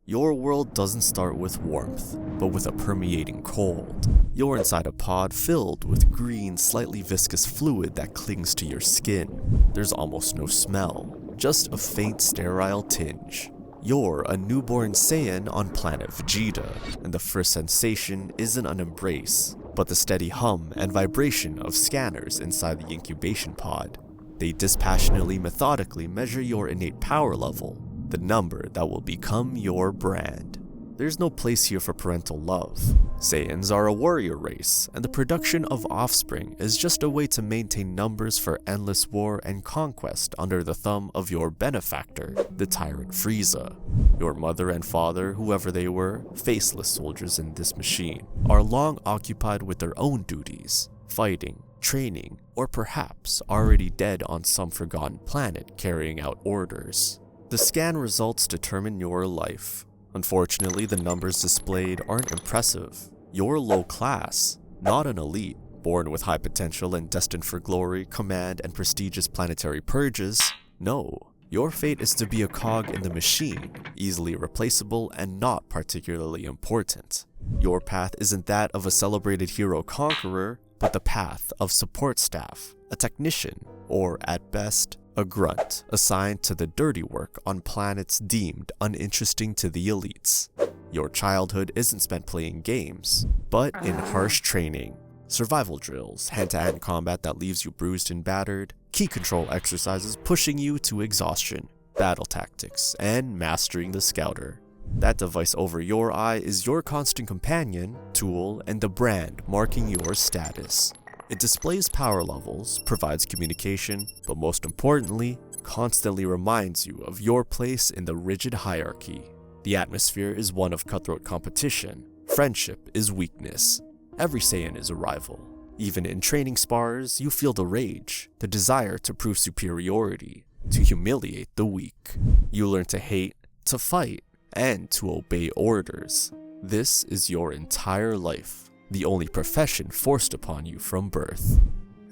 Your world doesn't start with warmth, but with a permeating cold. You're inside a pod filled with green, slightly viscous fluid that clings to your skin. There's almost no smell, just a faint sterile tinge. You're a newborn Saiyan on planet Vegeta, and the first sensation isn't an embrace, but the steady hum and vibration of scanners inside the incubation pod. They dispassionately, methodically measure your innate power level, the number that will become your brand. There's no place here for parental love. Saiyans are a warrior race, and the production of offspring is just a way to maintain numbers for endless war and conquest under the thumb of your benefactor, the tyrant Frieza. Your mother and father, whoever they were, faceless soldiers in this machine, are long occupied with their own duties, fighting, training, or perhaps already dead on some forgotten planet carrying out orders. The scan results determine your life. Unfortunately, the numbers displayed aren't impressive. You're low class, not an elite, born with high potential and destined for glory, command, and prestigious planetary purges. No, your fate is to be a cog in the machine, easily replaceable and not particularly important. Your path isn't that of a celebrated hero conqueror, but the path of support staff, a technician, or at best, a grunt assigned to the dirty work on planets deemed uninteresting to the elites. Your childhood isn't spent playing games, but in harsh training. Survival drills, hand-to-hand combat that leaves you bruised and battered, key control exercises pushing you to exhaustion, battle tactics, and mastering the scouter. That device over your eye is your constant companion, tool, and the brand marking your status. It displays power levels, provides communication, but most importantly, constantly reminds you of your place in the rigid hierarchy. The atmosphere is one of cutthroat competition. Friendship is weakness. Every Saiyan is a rival. Even in training spars, you feel the rage, the desire to prove superiority, to humiliate the weak. You learn to hate, to fight, and to obey orders. This is your entire life. The only profession forced upon you from birth.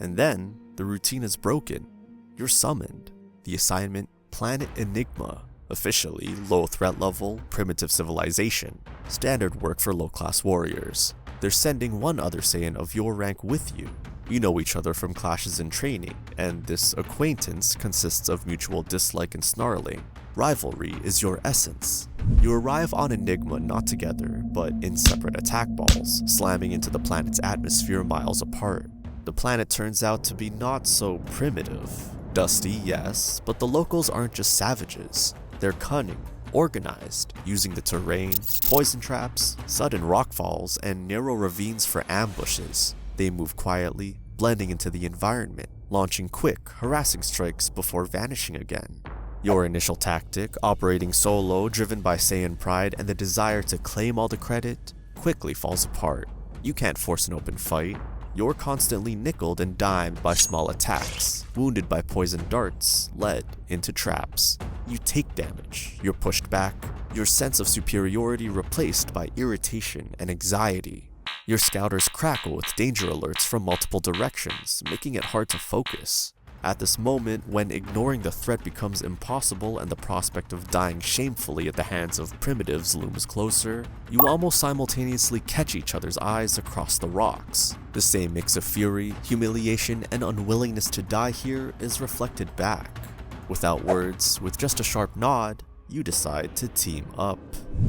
And then, the routine is broken. You're summoned. The assignment, Planet Enigma. Officially, low threat level, primitive civilization. Standard work for low-class warriors. They're sending one other Saiyan of your rank with you. You know each other from clashes in training, and this acquaintance consists of mutual dislike and snarling. Rivalry is your essence. You arrive on Enigma not together, but in separate attack balls, slamming into the planet's atmosphere miles apart. The planet turns out to be not so primitive. Dusty, yes, but the locals aren't just savages. They're cunning, organized, using the terrain, poison traps, sudden rockfalls, and narrow ravines for ambushes. They move quietly, blending into the environment, launching quick, harassing strikes before vanishing again. Your initial tactic, operating solo, driven by Saiyan pride and the desire to claim all the credit, quickly falls apart. You can't force an open fight. You're constantly nickeled and dimed by small attacks, wounded by poison darts, led into traps. You take damage, you're pushed back, your sense of superiority replaced by irritation and anxiety. Your scouters crackle with danger alerts from multiple directions, making it hard to focus. At this moment, when ignoring the threat becomes impossible and the prospect of dying shamefully at the hands of primitives looms closer, you almost simultaneously catch each other's eyes across the rocks. The same mix of fury, humiliation, and unwillingness to die here is reflected back. Without words, with just a sharp nod, you decide to team up.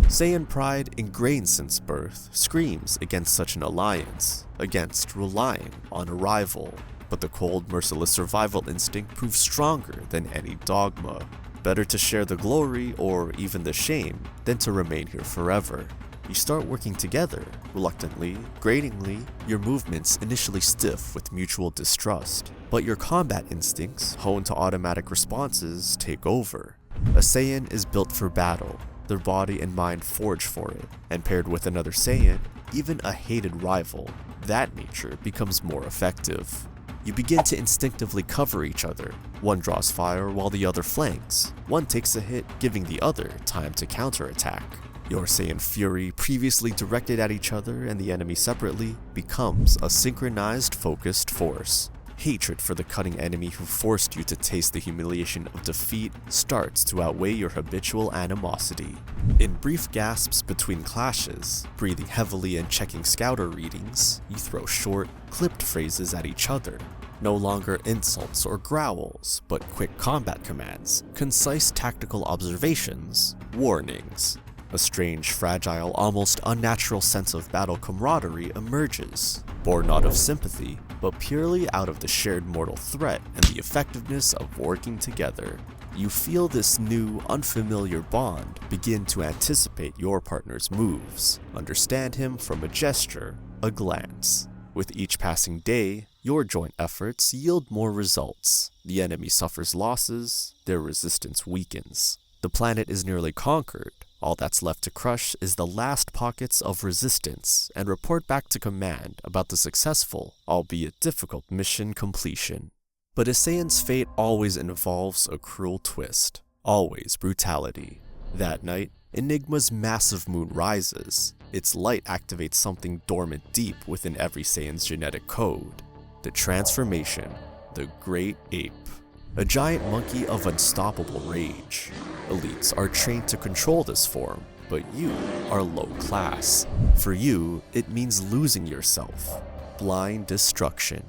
Saiyan pride, ingrained since birth, screams against such an alliance, against relying on a rival. But the cold, merciless survival instinct proves stronger than any dogma. Better to share the glory, or even the shame, than to remain here forever. You start working together, reluctantly, gratingly, your movements initially stiff with mutual distrust. But your combat instincts, honed to automatic responses, take over. A Saiyan is built for battle, their body and mind forged for it, and paired with another Saiyan, even a hated rival, that nature becomes more effective. You begin to instinctively cover each other. One draws fire while the other flanks. One takes a hit, giving the other time to counterattack. Your Saiyan fury, previously directed at each other and the enemy separately, becomes a synchronized, focused force. Hatred for the cunning enemy who forced you to taste the humiliation of defeat starts to outweigh your habitual animosity. In brief gasps between clashes, breathing heavily and checking scouter readings, you throw short, clipped phrases at each other. No longer insults or growls, but quick combat commands, concise tactical observations, warnings. A strange, fragile, almost unnatural sense of battle camaraderie emerges, born not of sympathy, but purely out of the shared mortal threat and the effectiveness of working together. You feel this new, unfamiliar bond begin to anticipate your partner's moves, understand him from a gesture, a glance. With each passing day, your joint efforts yield more results. The enemy suffers losses, their resistance weakens. The planet is nearly conquered. All that's left to crush is the last pockets of resistance and report back to command about the successful, albeit difficult mission completion. But a Saiyan's fate always involves a cruel twist, always brutality. That night, Enigma's massive moon rises. Its light activates something dormant deep within every Saiyan's genetic code. The transformation, the Great Ape. A giant monkey of unstoppable rage. Elites are trained to control this form, but you are low class. For you, it means losing yourself. Blind destruction.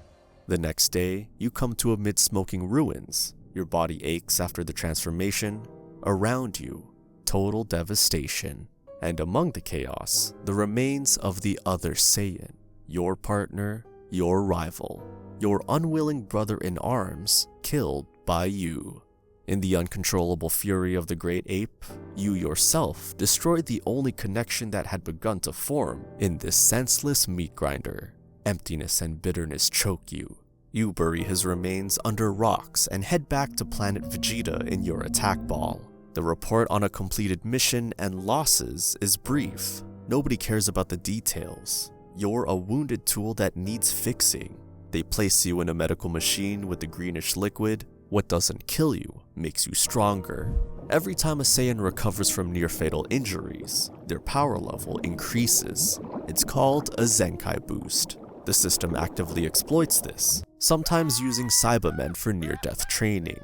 The next day, you come to amid smoking ruins. Your body aches after the transformation. Around you, total devastation. And among the chaos, the remains of the other Saiyan. Your partner, your rival. Your unwilling brother in arms, killed by you. In the uncontrollable fury of the Great Ape, you yourself destroyed the only connection that had begun to form in this senseless meat grinder. Emptiness and bitterness choke you. You bury his remains under rocks and head back to planet Vegeta in your attack ball. The report on a completed mission and losses is brief. Nobody cares about the details. You're a wounded tool that needs fixing. They place you in a medical machine with the greenish liquid. What doesn't kill you makes you stronger. Every time a Saiyan recovers from near-fatal injuries, their power level increases. It's called a Zenkai boost. The system actively exploits this, sometimes using Cybermen for near-death training.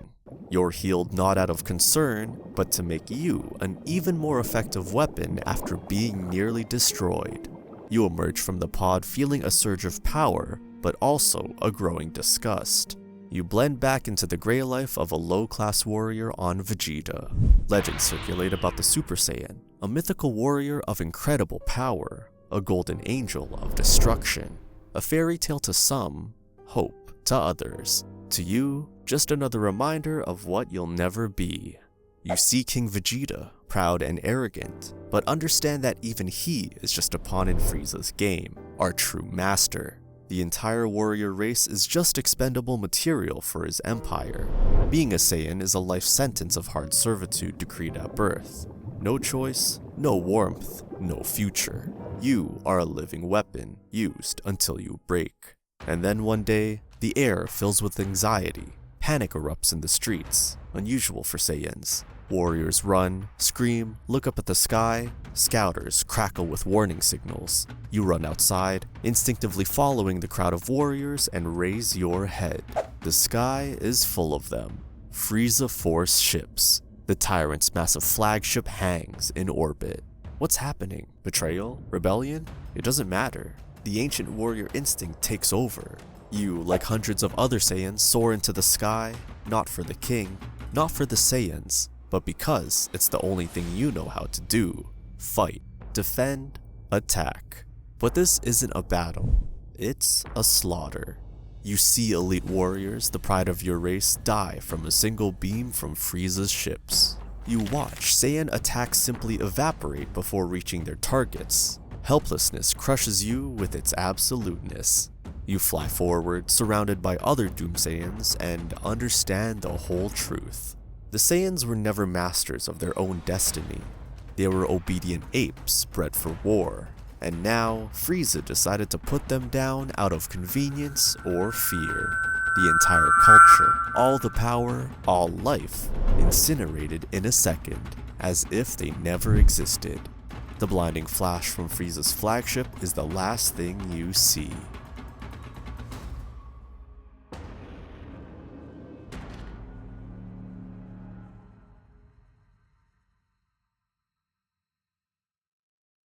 You're healed not out of concern, but to make you an even more effective weapon after being nearly destroyed. You emerge from the pod feeling a surge of power, but also a growing disgust. You blend back into the gray life of a low-class warrior on Vegeta. Legends circulate about the Super Saiyan, a mythical warrior of incredible power, a golden angel of destruction. A fairy tale to some, hope to others. To you, just another reminder of what you'll never be. You see King Vegeta, proud and arrogant, but understand that even he is just a pawn in Frieza's game, our true master. The entire warrior race is just expendable material for his empire. Being a Saiyan is a life sentence of hard servitude decreed at birth. No choice, no warmth, no future. You are a living weapon, used until you break. And then one day, the air fills with anxiety. Panic erupts in the streets, unusual for Saiyans. Warriors run, scream, look up at the sky. Scouters crackle with warning signals. You run outside, instinctively following the crowd of warriors and raise your head. The sky is full of them. Frieza Force ships. The tyrant's massive flagship hangs in orbit. What's happening? Betrayal? Rebellion? It doesn't matter. The ancient warrior instinct takes over. You, like hundreds of other Saiyans, soar into the sky, not for the king, not for the Saiyans, but because it's the only thing you know how to do. Fight, defend, attack. But this isn't a battle, it's a slaughter. You see elite warriors, the pride of your race, die from a single beam from Frieza's ships. You watch Saiyan attacks simply evaporate before reaching their targets. Helplessness crushes you with its absoluteness. You fly forward, surrounded by other Doom Saiyans, and understand the whole truth. The Saiyans were never masters of their own destiny. They were obedient apes bred for war. And now, Frieza decided to put them down out of convenience or fear. The entire culture, all the power, all life, incinerated in a second, as if they never existed. The blinding flash from Frieza's flagship is the last thing you see.